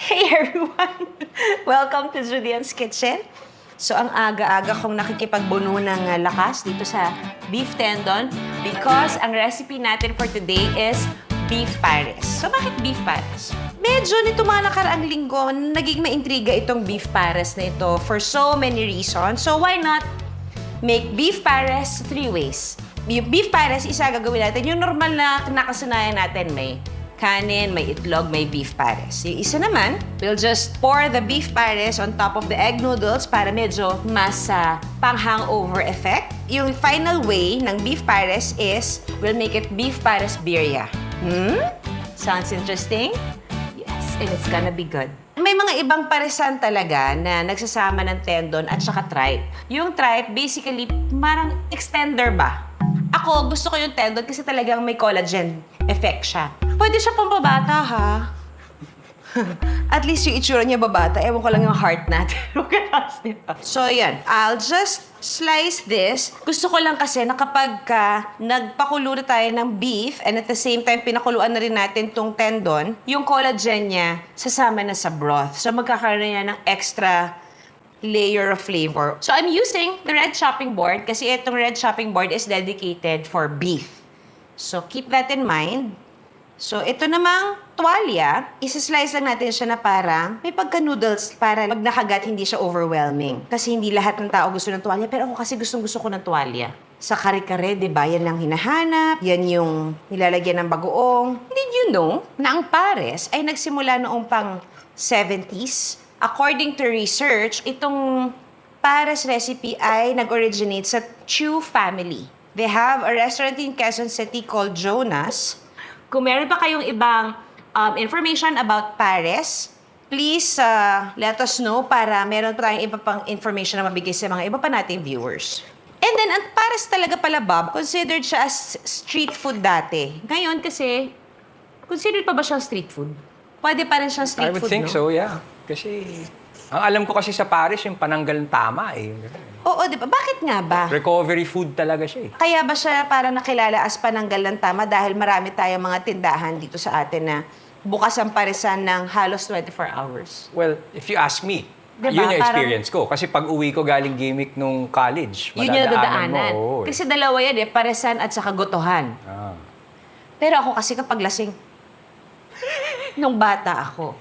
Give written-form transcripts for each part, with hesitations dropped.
Hey everyone! Welcome to Julian's Kitchen. So, ang aga-aga kong nakikipagbuno ng lakas dito sa beef tendon because ang recipe natin for today is beef pares. So, bakit beef pares? Medyo nito mga nakaraang linggo, naging maintriga itong beef pares na ito for so many reasons. So, why not make beef pares 3 ways? Yung beef pares, isa gagawin natin. Yung normal na nakasanayan natin, may kanin, may itlog, may beef pares. Yung isa naman, we'll just pour the beef pares on top of the egg noodles para medyo mas pang-hangover effect. Yung final way ng beef pares is, we'll make it beef pares birria. Sounds interesting? Yes, and it's gonna be good. May mga ibang paresan talaga na nagsasama ng tendon at saka tripe. Yung tripe, basically, parang extender ba? Ako, gusto ko yung tendon kasi talagang may collagen effect siya. Pwede siya pang babata, ha? At least yung itsura niya babata. Ewan ko lang yung heart natin. So, yan. I'll just slice this. Gusto ko lang kasi na kapag nagpakulo na tayo ng beef and at the same time pinakuluan na rin natin tong tendon, yung collagen niya sasama na sa broth. So, magkakaroon na yan ng extra layer of flavor. So, I'm using the red chopping board kasi itong red chopping board is dedicated for beef. So, keep that in mind. So, ito namang tuwalya, isa-slice lang natin siya na parang may pagka-noodles para pag nakagat, hindi siya overwhelming. Kasi hindi lahat ng tao gusto ng tuwalya, pero ako kasi gustong-gusto ko ng tuwalya. Sa kare-kare, di ba? Yan lang hinahanap. Yan yung nilalagyan ng bagoong. Did you know na ang pares ay nagsimula noong pang 70s? According to research, itong pares recipe ay nag-originate sa Chu family. They have a restaurant in Quezon City called Jonas. Kung meron pa kayong ibang information about pares, please let us know para meron pa tayong iba pang information na mabigay sa mga iba pa nating viewers. And then, ang pares talaga pala, Bob, considered siya as street food dati. Ngayon kasi, considered pa ba siyang street food? Pwede pa rin siyang street food, no? I would think so, yeah. Kasi, ang alam ko kasi sa Paris, yung pananggal ng tama eh. Oo, di ba? Bakit nga ba? Recovery food talaga siya eh. Kaya ba siya parang nakilala as pananggal ng tama dahil marami tayong mga tindahan dito sa atin na bukas ang paresan ng halos 24 hours? Well, if you ask me, diba? Yun yung experience ko. Kasi pag uwi ko galing gimmick nung college, yun yung dadaanan. mo. Kasi dalawa yan eh, paresan at saka gotohan. Ah. Pero ako kasi kapag lasing, nung bata ako,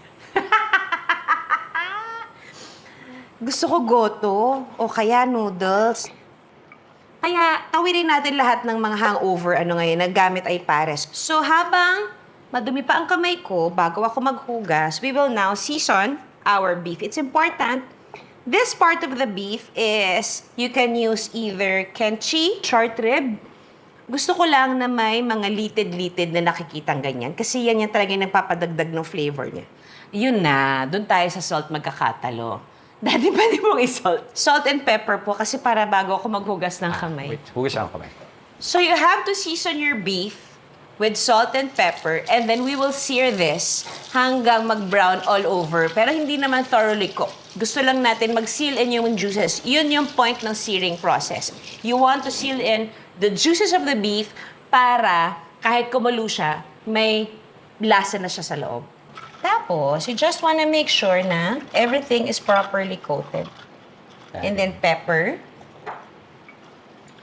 gusto ko goto o kaya noodles. Kaya tawirin natin lahat ng mga hangover ngayon, naggamit ay pares. So habang madumi pa ang kamay ko bago ako maghugas, we will now season our beef. It's important. This part of the beef is, you can use either kenchi, short rib. Gusto ko lang na may mga litid-litid na nakikitang ganyan. Kasi yan talaga yung nagpapadagdag ng flavor niya. Yun na, dun tayo sa salt magkakatalo. Daddy, pwede mong i-salt. Salt and pepper po kasi para bago ako maghugas ng kamay. Wait, hugas ang kamay. So you have to season your beef with salt and pepper and then we will sear this hanggang mag-brown all over. Pero hindi naman thoroughly cooked. Gusto lang natin mag-seal in yung juices. Yun yung point ng searing process. You want to seal in the juices of the beef para kahit kumulo siya, may lasa na siya sa loob. Tapos, you just want to make sure na everything is properly coated. And then pepper.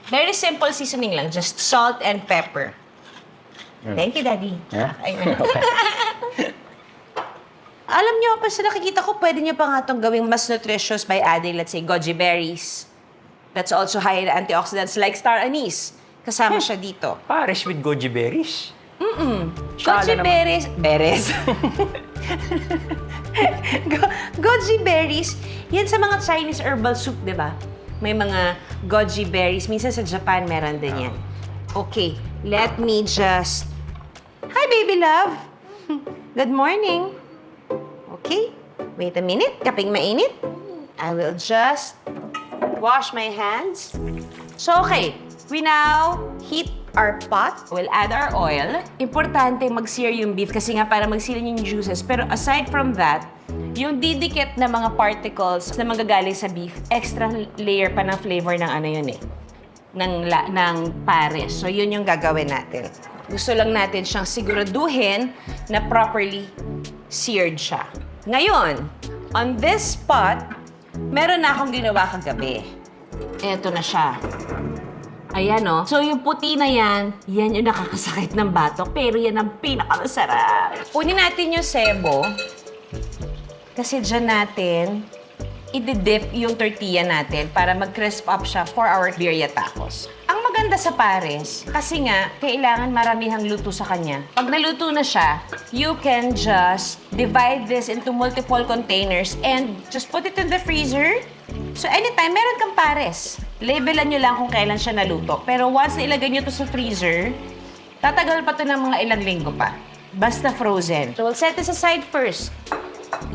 Very simple seasoning lang. Just salt and pepper. Thank you, Daddy. Yeah? Ayun. Alam niyo, pa sa nakikita ko, pwede niyo pa nga itong gawing mas nutritious by adding, let's say, goji berries. That's also high in antioxidants like star anise. Kasama siya dito. Pares with goji berries? Goji berries. Goji berries. Yan sa mga Chinese herbal soup, di ba? May mga goji berries. Minsan sa Japan, meron din yan. Okay, let me just... Hi, baby love. Good morning. Okay, wait a minute. Kaping mainit. I will just wash my hands. So, okay. We now heat our pot. We'll add our oil. Importante mag-sear yung beef kasi nga para mag-seal yung juices. Pero aside from that, yung didikit na mga particles na magagaling sa beef, extra layer pa ng flavor ng yun eh. Ng pares. So, yun yung gagawin natin. Gusto lang natin siyang siguraduhin na properly seared siya. Ngayon, on this spot, meron na akong ginawa kagabi. Eto na siya. Ayan, oh. So, yung puti na yan yung nakakasakit ng batok. Pero yan ang pinakamasarap. Kunin natin yung sebo. Kasi dyan natin i-dip yung tortilla natin para mag-crisp up siya for our birria tacos. Ang maganda sa pares, kasi nga, kailangan maramihang luto sa kanya. Pag naluto na siya, you can just divide this into multiple containers and just put it in the freezer. So anytime, meron kang pares. Labelan nyo lang kung kailan siya naluto. Pero once na ilagay nyo to sa freezer, tatagal pa to ng mga ilang linggo pa. Basta frozen. So we'll set this aside first.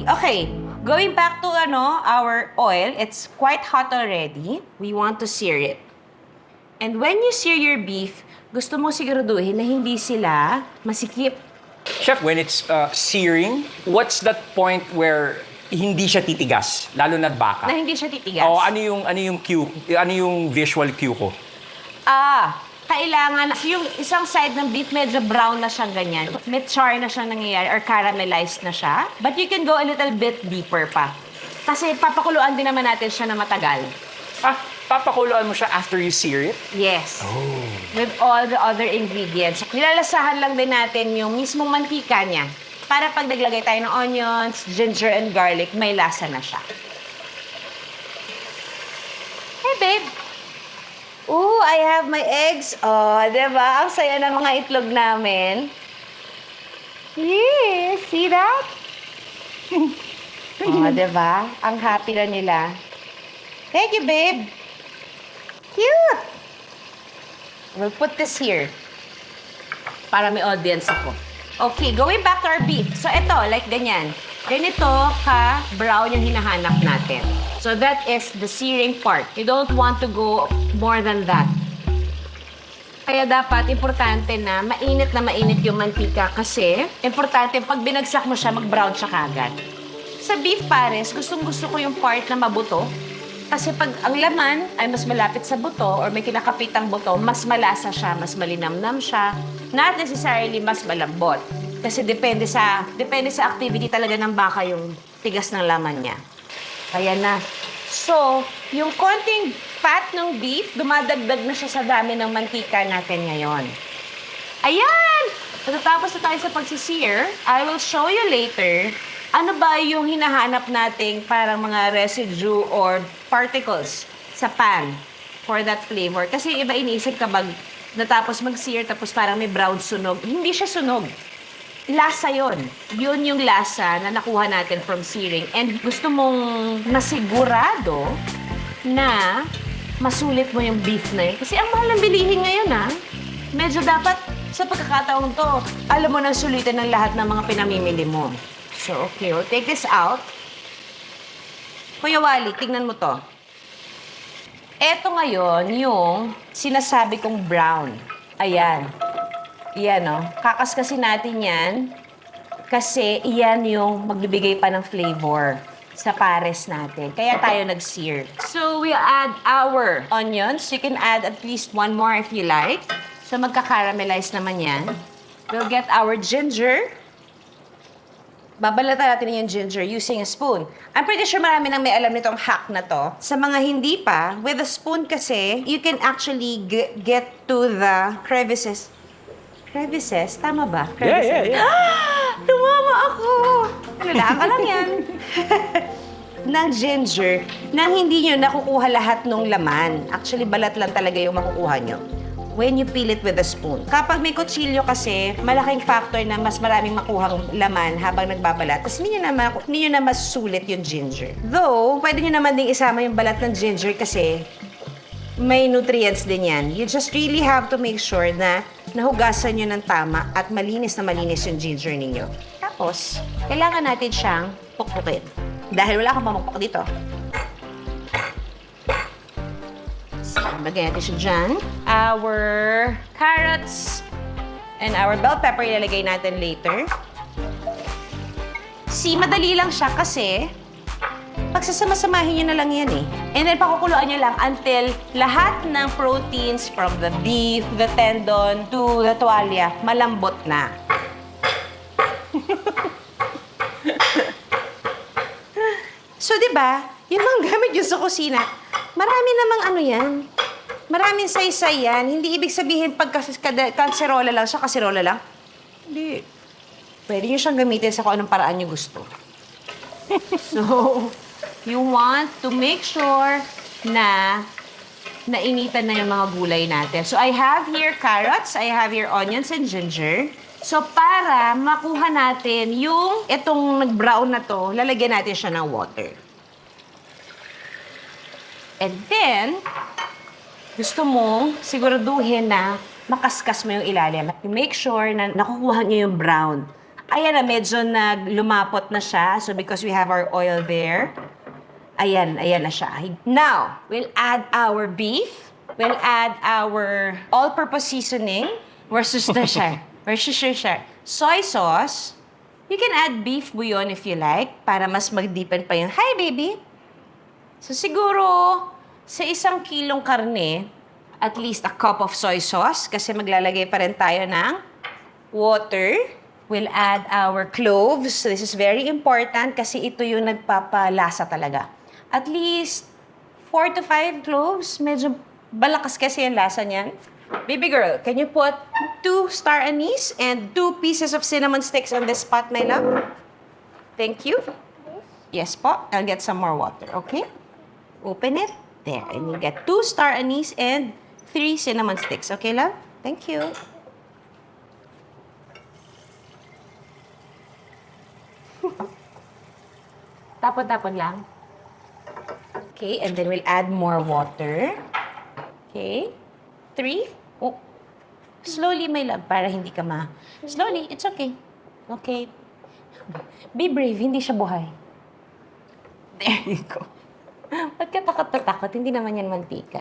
Okay, going back to our oil, it's quite hot already. We want to sear it. And when you sear your beef, gusto mo siguraduhin na hindi sila masikip. Chef, when it's searing, what's that point where hindi siya titigas, lalo na't baka? Na hindi siya titigas. O ano yung cue, ano yung visual cue ko? Kailangan, yung isang side ng beef, medyo brown na siyang ganyan. May char na siyang nangyayari or caramelized na siya. But you can go a little bit deeper pa. Kasi papakuluan din naman natin siya na matagal. Papakuluan mo siya after you sear it? Yes. Oh. With all the other ingredients. Nilalasahan lang din natin yung mismong mantika niya. Para pag naglagay tayo ng onions, ginger, and garlic, may lasa na siya. Hey, babe. Ooh, I have my eggs. Oh, diba? Ang saya ng mga itlog namin. Yeah, see that? Oh, diba? Ang happy na nila. Thank you, babe. Cute! We'll put this here. Para may audience ako. Okay, going back to our beef. So, ito, like ganyan. Ganito ka-brown yung hinahanap natin. So, that is the searing part. You don't want to go more than that. Kaya dapat, importante na mainit yung mantika kasi importante, pag binagsak mo siya, mag-brown siya kagad. Sa beef pares, gustong-gusto ko yung part na mabuto. Kasi pag ang laman ay mas malapit sa buto or may kinakapitang buto, mas malasa siya, mas malinamnam siya. Not necessarily mas malambot. Kasi depende sa activity talaga ng baka yung tigas ng laman niya. Kaya na. So, yung konting fat ng beef, dumadagdag na siya sa dami ng mantika natin ngayon. Ayan! Pagkatapos na tayo sa pagsisear, I will show you later ano ba yung hinahanap nating parang mga residue or particles sa pan for that flavor. Kasi iba iniisip kapag natapos mag-sear tapos parang may brown sunog. Hindi siya sunog. Lasa yon. Yun yung lasa na nakuha natin from searing. And gusto mong masigurado na masulit mo yung beef na yun. Kasi ang mahal ng bilihin ngayon, medyo dapat sa pagkakataon to, alam mo na sulitin ng lahat ng mga pinamimili mo. So, okay, we'll take this out. Kuya Wally, tingnan mo to. Eto ngayon yung sinasabi kong brown. Ayan. Iyan, no? Kakaskasin natin yan kasi iyan yung magbibigay pa ng flavor sa pares natin. Kaya tayo nag-sear. So, we'll add our onions. You can add at least one more if you like. So, magka-caramelize naman yan. We'll get our ginger. Babalatan natin yung ginger using a spoon. I'm pretty sure marami nang may alam nitong hack na to. Sa mga hindi pa, with a spoon kasi, you can actually get to the crevices. Crevices? Tama ba? Crevices. Yeah. Tumama ako! Kailangan ka lang yan. Ng ginger, nang hindi nyo nakukuha lahat ng laman. Actually, balat lang talaga yung makukuha nyo when you peel it with a spoon. Kapag may kutsilyo kasi, malaking factor na mas maraming makuhang laman habang nagbabalat. Tapos hindi nyo na masusulit yung ginger. Though, pwede nyo naman ding isama yung balat ng ginger kasi may nutrients din yan. You just really have to make sure na nahugasan nyo ng tama at malinis na malinis yung ginger ninyo. Tapos, kailangan natin siyang pukpukin. Dahil wala kang pamukpok dito. Lagyan natin siya dyan. Our carrots and our bell pepper ilalagay natin later. See, madali lang siya kasi pagsasama-samahin nyo na lang yan eh. And then pakukuluan nyo lang until lahat ng proteins from the beef, the tendon, to the tuwalya, malambot na. So, di ba, yung mga gamit yun sa kusina, marami namang ano yan. Maraming saysay yan. Hindi ibig sabihin pag kaserola lang siya, kaserola lang. Hindi. Pwede nyo siyang gamitin sa kung anong paraan nyo gusto. So, you want to make sure na nainitan na yung mga gulay natin. So, I have here carrots, I have here onions and ginger. So, para makuha natin yung itong nag-brown na to, lalagyan natin siya ng water. And then, gusto mong siguraduhin na makaskas mo yung ilalim. Make sure na nakukuha niyo yung brown. Ayan na, medyo lumapot na siya. So, because we have our oil there, ayan na siya. Now, we'll add our beef. We'll add our all-purpose seasoning. Versus na siya. Soy sauce. You can add beef bouillon if you like, para mas mag-deepen pa yung, hi, baby! So, siguro, sa 1 kilong karne, at least a cup of soy sauce, kasi maglalagay pa rin tayo ng water. We'll add our cloves. So, this is very important kasi ito yung nagpapalasa talaga. At least 4 to 5 cloves. Medyo balakas kasi yung lasa niyan. Baby girl, can you put 2 star anise and 2 pieces of cinnamon sticks on this pot, my love? Thank you. Yes po. I'll get some more water, okay? Open it. There. And you get 2 star anise and 3 cinnamon sticks. Okay, love? Thank you. Tapon-tapon lang. Okay, and then we'll add more water. Okay. 3. Oh. Slowly, my love, para hindi ka Slowly, it's okay. Okay. Be brave, hindi siya buhay. There you go. Ba't ka takot? Hindi naman yan mantika.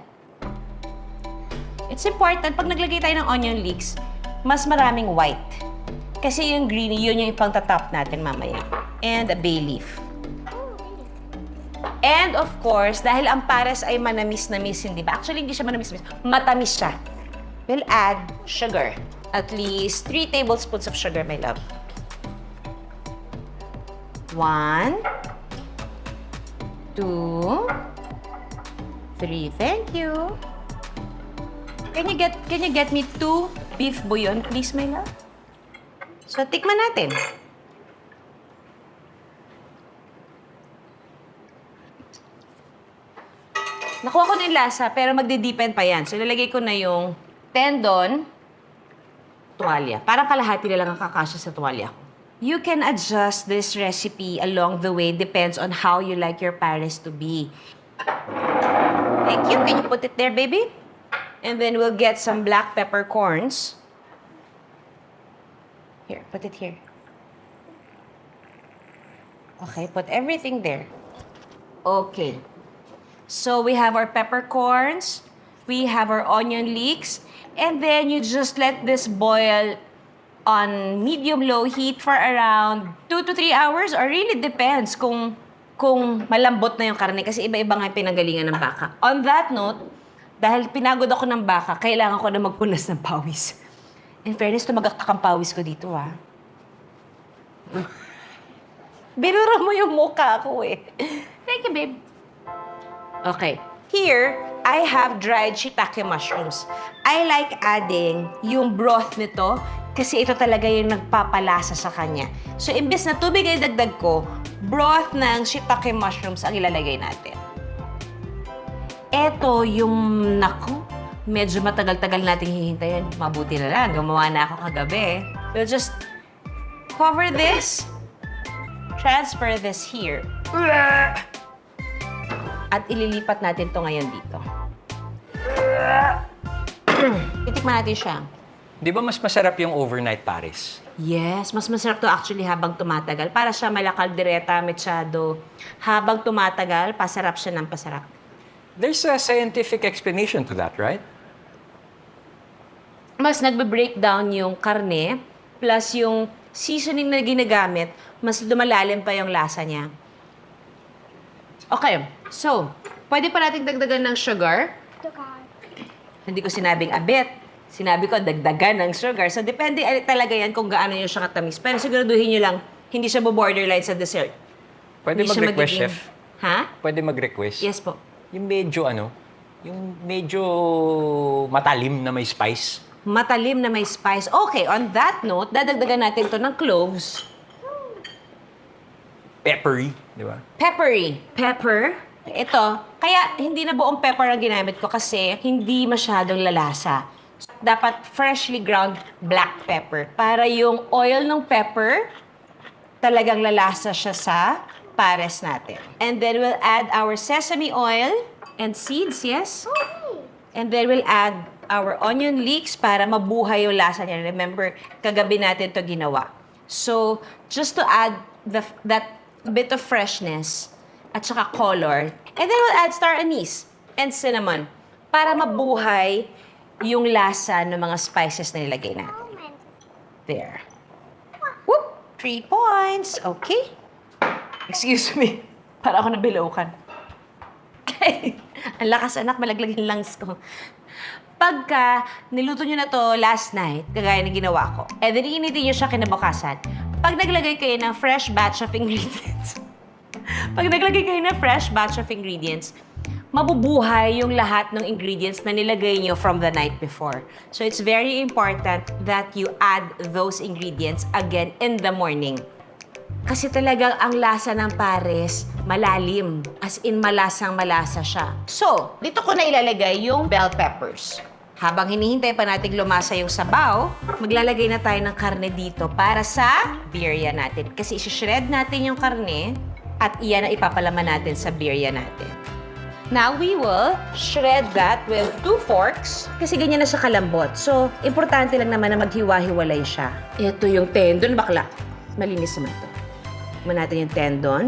It's important, pag naglagay tayo ng onion leeks, mas maraming white. Kasi yung greeny, yun yung ipang-tatop natin mamaya. And a bay leaf. And of course, dahil ang pares ay manamis-namis, hindi ba? Actually, hindi siya manamis-namis. Matamis siya. We'll add sugar. At least 3 tablespoons of sugar, my love. 1, 2, 3. Thank you. Can you get me 2 beef bouillon, please, my love? So, tikman natin. Nakuha ko na yung lasa, pero magde-depend pa yan. So, ilalagay ko na yung tendon, tuwalya. Parang kalahati na lang ang kakasya sa tuwalya ko. You can adjust this recipe along the way. Depends on how you like your pares to be. Thank you. Can you put it there, baby? And then we'll get some black peppercorns. Here, put it here. Okay, put everything there. Okay. So we have our peppercorns, we have our onion leeks, and then you just let this boil on medium-low heat for around 2 to 3 hours, or really depends kung malambot na yung karne kasi iba-iba nga yung pinagalingan ng baka. On that note, dahil pinagod ako ng baka, kailangan ko na magpunas ng pawis. In fairness, tumagaktak ang pawis ko dito, ah. Binura mo yung mukha ko, eh. Thank you, babe. Okay. Here, I have dried shiitake mushrooms. I like adding yung broth nito kasi ito talaga yung nagpapalasa sa kanya. So, imbes na tubig ay dagdag ko, broth ng shiitake mushrooms ang ilalagay natin. Ito yung, naku, medyo matagal-tagal nating hihintayin. Mabuti na lang, gumawa na ako kagabi. We'll just cover this, transfer this here. At ililipat natin to ngayon dito. Titikman natin siya. Di ba mas masarap yung overnight pares? Yes, mas masarap to actually habang tumatagal. Para siya malakaldereta, mechado. Habang tumatagal, pasarap siya ng pasarap. There's a scientific explanation to that, right? Mas nagbe-breakdown yung karne, plus yung seasoning na ginagamit, mas lumalalim pa yung lasa niya. Okay, so, pwede pa natin dagdagan ng sugar. Hindi ko sinabing a bit. Sinabi ko, dagdagan ng sugar. So, depende talaga yan kung gaano yung siya katamis. Pero siguraduhin nyo lang, hindi siya bo-borderline sa dessert. Pwede Hindi siya mag-request, magiging- chef. Ha? Pwede mag-request? Yes po. Yung medyo yung medyo matalim na may spice. Matalim na may spice. Okay, on that note, dadagdagan natin to ng cloves. Peppery, di ba? Peppery. Pepper. Ito, kaya hindi na buong pepper ang ginamit ko kasi hindi masyadong lalasa. Dapat freshly ground black pepper. Para yung oil ng pepper, talagang lalasa siya sa pares natin. And then we'll add our sesame oil and seeds, yes? And then we'll add our onion leeks para mabuhay yung lasa niya. Remember, kagabi natin to ginawa. So, just to add that bit of freshness at saka color. And then we'll add star anise and cinnamon para mabuhay yung lasa ng mga spices na nilagay natin. There. Whoop! 3 points. Okay. Excuse me. Para ako nabilokan. Ang lakas anak, malaglag yung lungs ko. Pagka niluto nyo na to last night, kagaya ng ginawa ko, and then initin nyo siya kinabukasan, pag naglagay kayo ng fresh batch of ingredients, mabubuhay yung lahat ng ingredients na nilagay nyo from the night before. So it's very important that you add those ingredients again in the morning. Kasi talagang ang lasa ng pares, malalim. As in, malasang-malasa siya. So, dito ko na ilalagay yung bell peppers. Habang hinihintay pa natin lumasa yung sabaw, maglalagay na tayo ng karne dito para sa birria natin. Kasi isi-shred natin yung karne at iyan ang ipapalaman natin sa birria natin. Now, we will shred that with 2 forks kasi ganyan na siya kalambot. So, importante lang naman na maghiwa-hiwalay siya. Ito yung tendon, bakla. Malinis naman ito. Natin yung tendon.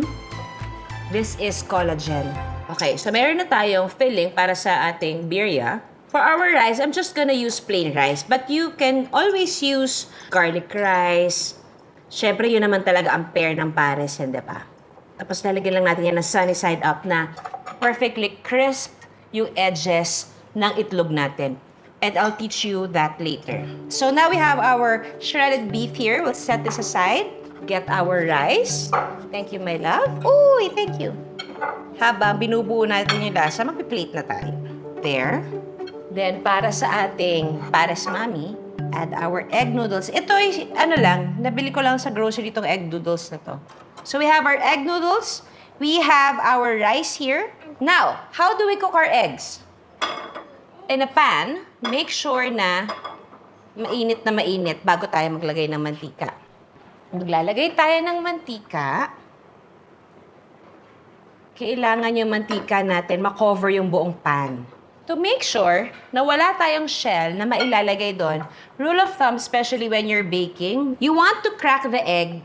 This is collagen. Okay, so meron na tayong filling para sa ating birria. For our rice, I'm just gonna use plain rice. But you can always use garlic rice. Siyempre, yun naman talaga ang pair ng pares, hindi ba? Tapos lalagyan lang natin yan ng sunny side up na perfectly crisp yung edges ng itlog natin. And I'll teach you that later. So now we have our shredded beef here. We'll set this aside. Get our rice. Thank you, my love. Uy, thank you. Habang binubuo natin yung lasa, magpiplate na tayo. There. Then, para sa ating pares mami, add our egg noodles. Ito ay, nabili ko lang sa grocery itong egg noodles na to. So, we have our egg noodles. We have our rice here. Now, how do we cook our eggs? In a pan, make sure na mainit bago tayo maglagay ng mantika. Maglalagay tayo ng mantika. Kailangan yung mantika natin makover yung buong pan. To make sure na wala tayong shell na mailalagay doon, rule of thumb, especially when you're baking, you want to crack the egg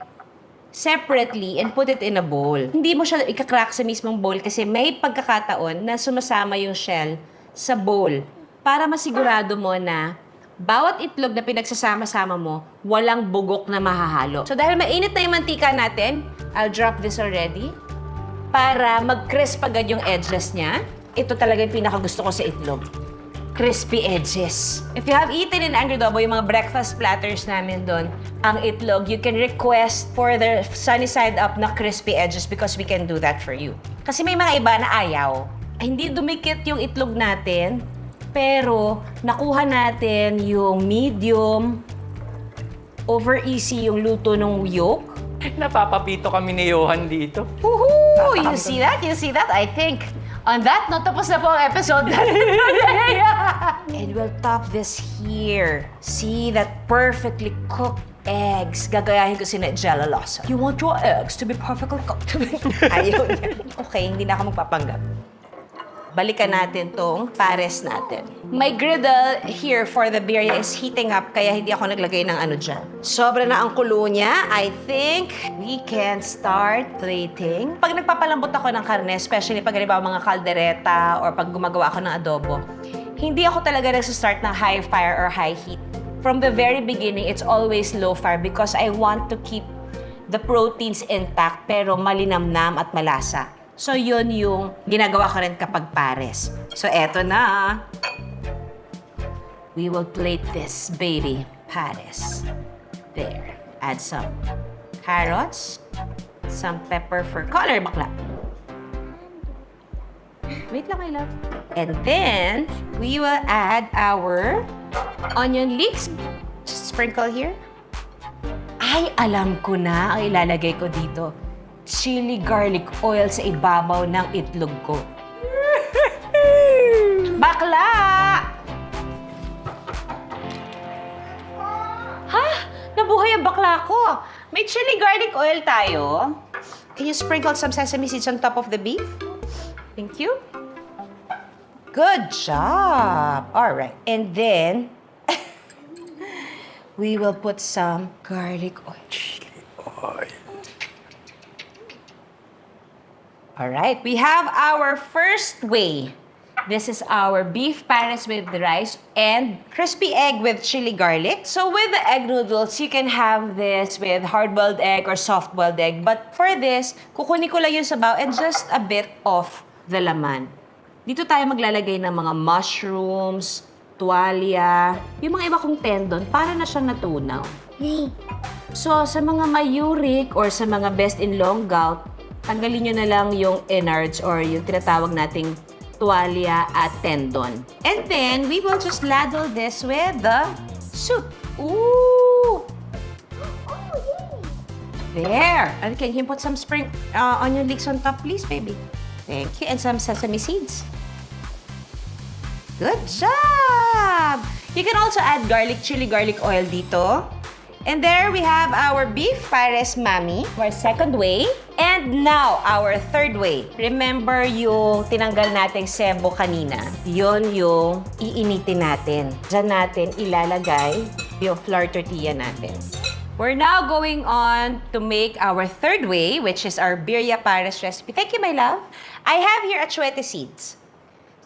separately and put it in a bowl. Hindi mo siya ika-crack sa mismong bowl kasi may pagkakataon na sumasama yung shell sa bowl para masigurado mo na bawat itlog na pinagsasama-sama mo, walang bugok na mahahalo. So dahil mainit na yung mantika natin, I'll drop this already para mag-crisp agad yung edges niya. Ito talaga yung pinakagusto ko sa itlog. Crispy edges. If you have eaten in Angry Adobo, yung mga breakfast platters namin doon, ang itlog, you can request for the sunny side up na crispy edges because we can do that for you. Kasi may mga iba na ayaw. Ay, hindi dumikit yung itlog natin, pero nakuha natin yung medium, over easy yung luto ng yolk. Napapapito kami ni Johan dito. Woohoo! You see that? You see that? I think on that note, tapos na po ang episode natin today. And we'll top this here. See that perfectly cooked eggs. Gagayahin ko si Jello Lawson. You want your eggs to be perfectly cooked. Ayaw niya. Okay, hindi na ako magpapanggap. Balikan natin tong pares natin. My griddle here for the birria is heating up, kaya hindi ako naglagay ng ano dyan. Sobra na ang kulo niya. I think we can start plating. Pag nagpapalambot ako ng karne, especially pag halimbawa mga kaldereta or pag gumagawa ako ng adobo, hindi ako talaga nagsistart ng high fire or high heat. From the very beginning, it's always low fire because I want to keep the proteins intact pero malinamnam at malasa. So, yun yung ginagawa ko rin kapag pares. So, eto na. We will plate this baby pares. There. Add some carrots, some pepper for color, bakla. Wait lang, my love. And then, we will add our onion leeks. Just sprinkle here. Ay, alam ko na ang ilalagay ko dito. Chili garlic oil sa ibabaw ng itlog ko. Bakla! Ha? Nabuhay ang bakla ko. May chili garlic oil tayo. Can you sprinkle some sesame seeds on top of the beef? Thank you. Good job. All right. And then, we will put some garlic oil. All right. We have our first way. This is our beef pares with rice and crispy egg with chili garlic. So with the egg noodles, you can have this with hard-boiled egg or soft-boiled egg. But for this, kukunin ko lang yung sabaw and just a bit of the laman. Dito tayo maglalagay ng mga mushrooms, tuwalya, yung mga iba kong tendon, para na siyang natunaw. So sa mga may uric or sa mga best in long gout, tanggalin nyo na lang yung innards or yung tinatawag nating tuwalya at tendon. And then, we will just ladle this with the soup. Ooh! There! And can you put some spring onion leeks on top, please, baby? Thank you. And some sesame seeds. Good job! You can also add chili garlic oil dito. And there we have our beef pares mami, our second way. And now, our third way. Remember yung tinanggal nating sebo kanina? Yun yung iinitin natin. Diyan natin ilalagay yung flour tortilla natin. We're now going on to make our third way, which is our birria pares recipe. Thank you, my love. I have here achuete seeds.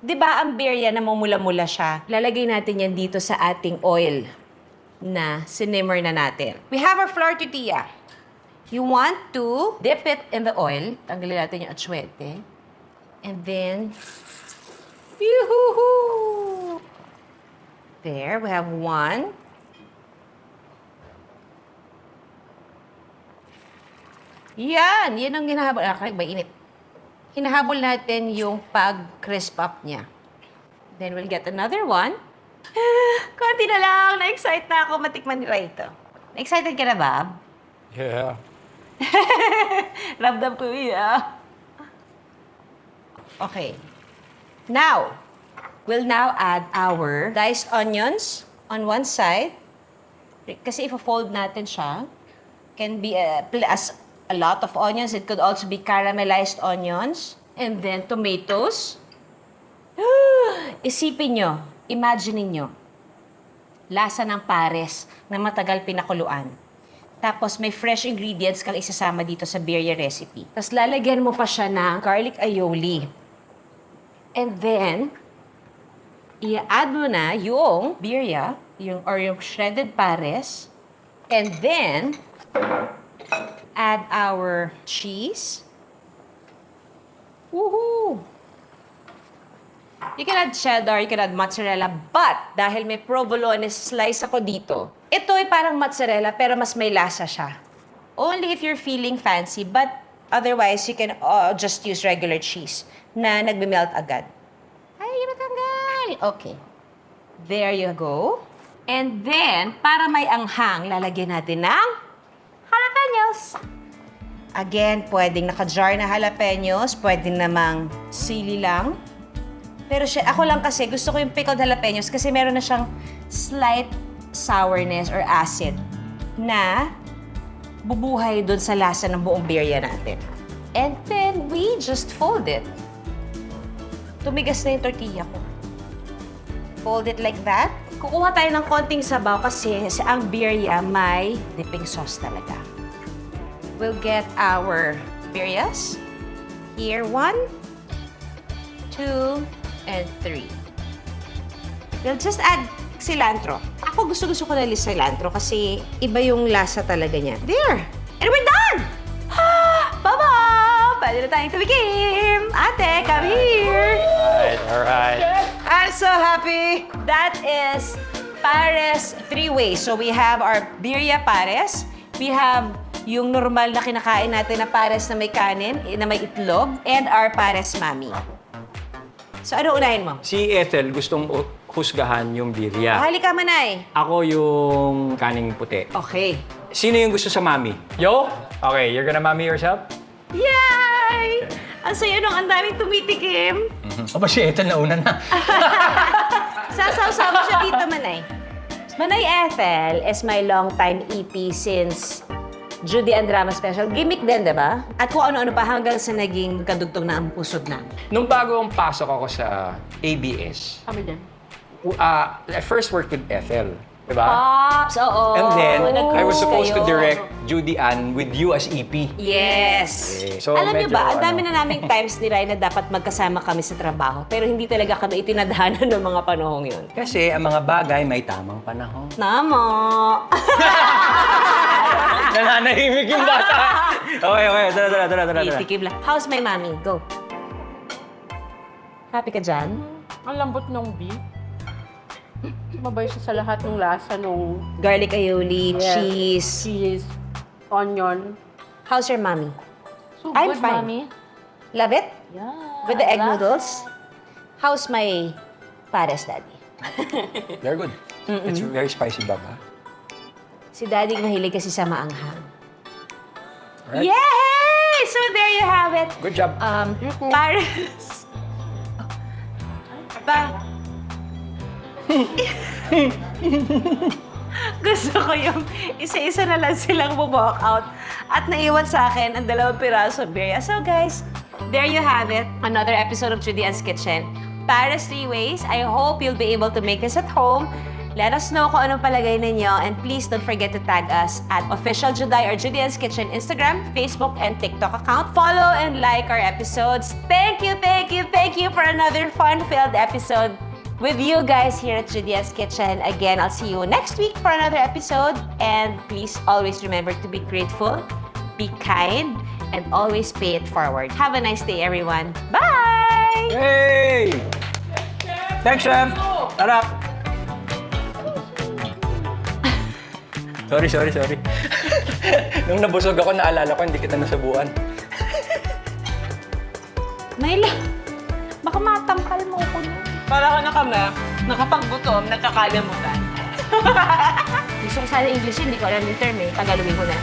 Diba ang birria na mamula-mula siya? Lalagay natin yan dito sa ating oil na sinimmer na natin. We have our flour tortilla. You want to dip it in the oil. Tanggalin natin yung achuete. And then, yoo-hoo-hoo! There, we have one. Yan! Yan ang hinahabol. Mainit. Hinahabol natin yung pag-crisp up niya. Then we'll get another one. Konti na lang. Na-excite na ako matikman nila ito. Na-excited ka na, Bob? Yeah. Ramdam ko yun, Okay. Now, we'll now add our diced onions on one side. Kasi if-fold natin siya, can be a lot of onions. It could also be caramelized onions. And then tomatoes. Isipin nyo, imaginein nyo, lasa ng pares na matagal pinakuluan. Tapos may fresh ingredients kang isasama dito sa birria recipe. Tapos lalagyan mo pa siya ng garlic aioli. And then, i-add mo na yung birria, yung shredded pares. And then, add our cheese. Woohoo! You can add cheddar, you can add mozzarella, but dahil may provolone slice ako dito, ito ay parang mozzarella pero mas may lasa siya. Only if you're feeling fancy, but otherwise you can just use regular cheese na nagbe-melt agad. Ay, matanggal! Okay. There you go. And then, para may anghang, lalagyan natin ng jalapenos. Again, pwedeng naka-jar na jalapenos, pwedeng namang sili lang. Pero ako lang kasi, gusto ko yung pickled jalapenos kasi meron na siyang slight sourness or acid na bubuhay doon sa lasa ng buong birria natin. And then, we just fold it. Tumigas na yung tortilla ko. Fold it like that. Kukuha tayo ng konting sabaw kasi ang birria may dipping sauce talaga. We'll get our birrias. Here, 1, 2, and 3. We'll just add cilantro. Ako gusto ko na cilantro kasi iba yung lasa talaga niya. There! And we're done! Baba! Pwede na tayong tumikim! Ate, come here! Alright. I'm so happy! That is pares 3 ways. So we have our birria pares. We have yung normal na kinakain natin na pares na may kanin, na may itlog, and our pares mami. So, ano unahin mo? Si Ethel gustong husgahan yung birya. Halika, Manay. Ako yung kaning puti. Okay. Sino yung gusto sa mami? Yo? Okay, you're gonna mami yourself? Yay! Ang saya nung ang daming tumitikim. Aba, si Ethel nauna na. Sasaw-saw siya dito, Manay. Manay Ethel is my long-time EP since Judy and Drama Special. Gimmick din, di ba? At kung ano-ano pa hanggang sa naging kadugtong na ang pusod na. Nung bago ang pasok ako sa ABS, Kami din. I first worked with Ethel. Diba? Pops, oo. And then, I was Nag-cruise supposed to kayo. direct Judy Ann with you as EP. Yes. Okay. So, Alam niyo medyo, ba, ang dami ano, na naming times ni Rai na dapat magkasama kami sa trabaho. Pero hindi talaga kami itinadhana ng mga panahong yun. Kasi ang mga bagay may tamang panahon. Namo! Nananahimik yung bata. Okay. Tara. Tikim lang. How's my mommy? Go. Happy ka dyan? Ang lambot ng beef. Mabay siya sa lahat ng lasa nung Garlic aioli, Yes. cheese. cheese, onion. How's your mommy? So I'm good, fine. Mommy. Love it? Yeah. With the egg love noodles? How's my pares daddy? Very good. It's very spicy, Baba. Si daddy mahilig kasi sa maanghang. Alright. Yay! So there you have it. Good job. Pares. Ba? Gusto ko yung isa-isa na lang silang walk out at naiwan sa akin ang 2 piraso birya. So guys, there you have it. Another episode of Judy Ann's Kitchen. Paris 3 ways. I hope you'll be able to make this at home. Let us know kung anong palagay ninyo and please don't forget to tag us at Official Juday or Judy Ann's Kitchen Instagram, Facebook, and TikTok account. Follow and like our episodes. Thank you for another fun-filled episode with you guys here at Judy Ann's Kitchen. Again, I'll see you next week for another episode. And please always remember to be grateful, be kind, and always pay it forward. Have a nice day, everyone. Bye! Hey! Thanks, Chef! Harap! Sorry. Nung nabusog ako, naalala ko, hindi kita nasabuan. Mayla, baka matangkal mo ko na. Para ka na kami, nakapaggutom, nagkakalimutan. Gusto ko sana English, hindi ko alam yung term eh. Tagalogin ko na.